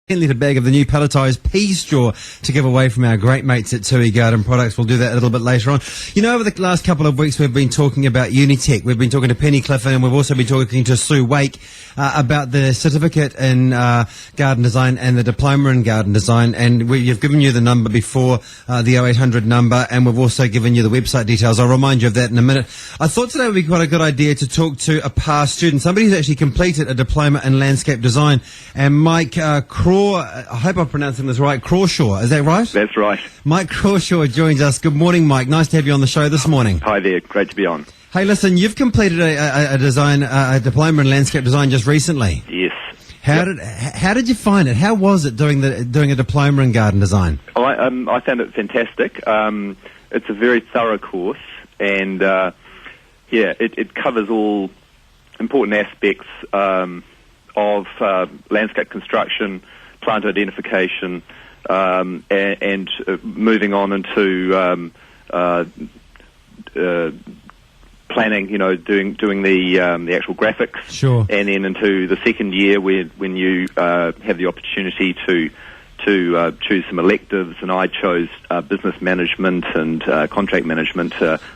10-litre bag of the new pelletised pea straw to give away from our great mates at Tui Garden Products. We'll do that a little bit later on. You know, over the last couple of weeks we've been talking about Unitec. We've been talking to Penny Clifford, and we've also been talking to Sue Wake about the certificate in garden design and the diploma in garden design. And you've given you the number before, the 0800 number, and we've also given you the website details. I'll remind you of that in a minute. I thought today would be quite a good idea to talk to a past student, somebody who's actually completed a diploma in landscape design, and Mike I hope I'm pronouncing this right, Crawshaw, is that right? That's right. Mike Crawshaw joins us. Good morning, Mike. Nice to have you on the show this morning. Hi there, great to be on. Hey, listen, you've completed a diploma in landscape design just recently. Yes. How did you find it? How was it doing a diploma in garden design? I found it fantastic. It's a very thorough course, and it covers all important aspects of landscape construction, plant identification, and moving on into planning. You know, doing the actual graphics. Sure. And then into the second year, when you have the opportunity to choose some electives, and I chose business management and contract management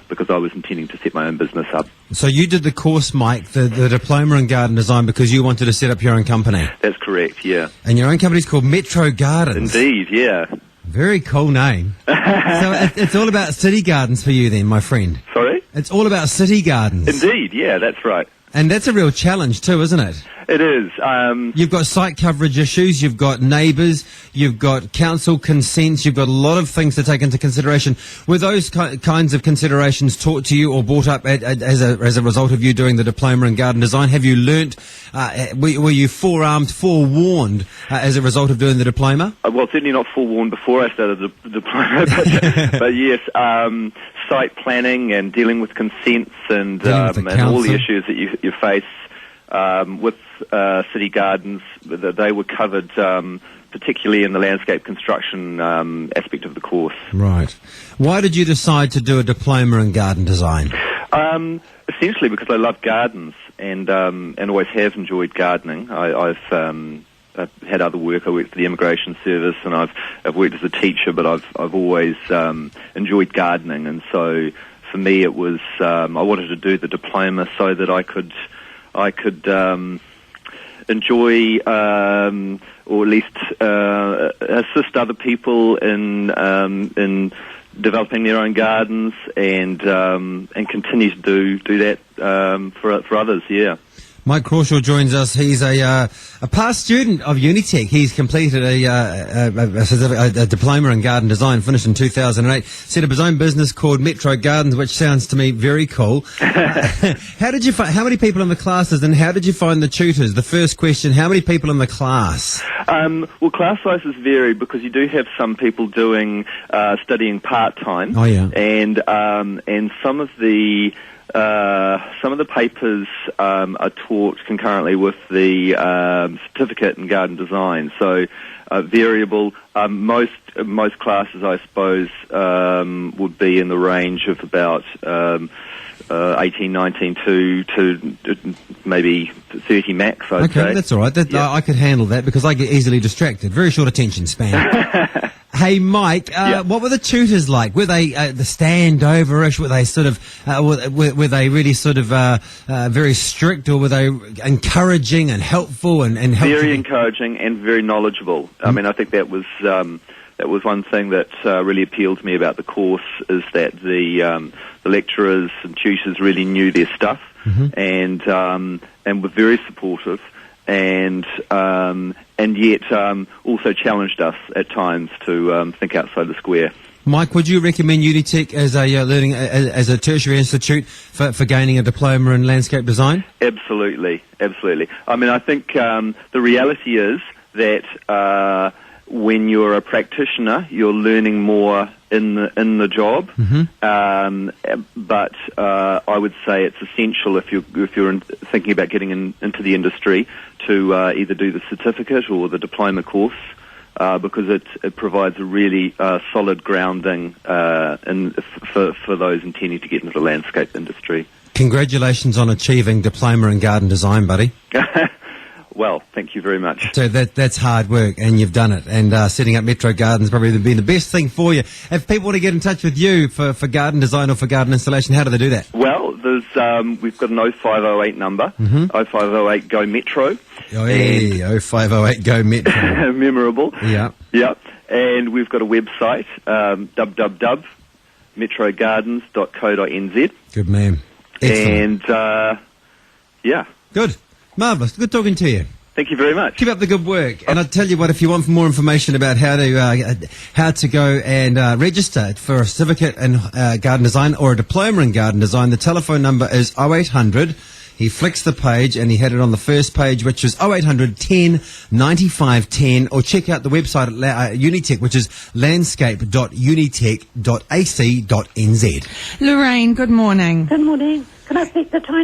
because I was intending to set my own business up. So you did the course, Mike, the diploma in garden design, because you wanted to set up your own company. That's correct, yeah. And your own company's called Metro Gardens. Indeed, yeah. Very cool name. So it's all about city gardens for you then, my friend. Sorry? It's all about city gardens. Indeed, yeah, that's right. And that's a real challenge too, isn't it? It is. You've got site coverage issues, you've got neighbours, you've got council consents, you've got a lot of things to take into consideration. Were those kinds of considerations taught to you or brought up as a result of you doing the diploma in garden design? Have you learnt, were you forewarned as a result of doing the diploma? Well, certainly not forewarned before I started the diploma, but yes, site planning and dealing with consents and all the issues that you face with city gardens, they were covered particularly in the landscape construction aspect of the course. Right. Why did you decide to do a diploma in garden design? Essentially because I love gardens and always have enjoyed gardening. I've had other work. I worked for the Immigration Service, and I've worked as a teacher, but I've always enjoyed gardening, and so for me it was I wanted to do the diploma so that I could enjoy or at least assist other people in developing their own gardens and continue to do that for others. Yeah. Mike Crawshaw joins us. He's a past student of Unitec. He's completed a diploma in garden design, finished in 2008. Set up his own business called Metro Gardens, which sounds to me very cool. How many people in the classes, and how did you find the tutors? The first question: how many people in the class? Well, class sizes vary because you do have some people studying part time. Oh yeah, and some of the papers are taught concurrently with the certificate in garden design, so variable. Most classes, I suppose, would be in the range of about 18, 19 to maybe 30 max, I'd say. Okay, that's all right. I could handle that because I get easily distracted. Very short attention span. Hey, Mike, what were the tutors like? Were they the standoverish? Were they sort of were they really sort of very strict, or were they encouraging and helpful and helpful? Very encouraging and very knowledgeable. I mean, I think that was one thing that really appealed to me about the course, is that the lecturers and tutors really knew their stuff, and were very supportive. And yet also challenged us at times to think outside the square. Mike, would you recommend Unitec as a tertiary institute for gaining a diploma in landscape design? Absolutely, absolutely. I mean, I think the reality is that when you're a practitioner, you're learning more in the job. But I would say it's essential if you're thinking about getting into the industry to either do the certificate or the diploma course, because it provides a really solid grounding for those intending to get into the landscape industry. Congratulations on achieving diploma in garden design, buddy. well, thank you very much. So that's hard work, and you've done it. And setting up Metro Gardens probably been the best thing for you. If people want to get in touch with you for garden design or for garden installation, how do they do that? Well, there's we've got an 0508 number, 0508 Go Metro. Oh, yeah, 0508 Go Metro. Memorable. Yeah. Yep. And we've got a website, www.metrogardens.co.nz. Good man. Excellent. And, yeah. Good. Marvellous. Good talking to you. Thank you very much. Keep up the good work. And I'll tell you what, if you want more information about how to go and register for a certificate in garden design or a diploma in garden design, the telephone number is 0800. He flicks the page and he had it on the first page, which is 0800 10 95 10, or check out the website at Unitec, which is landscape.unitec.ac.nz. Lorraine, good morning. Good morning. Can I speak to Tony?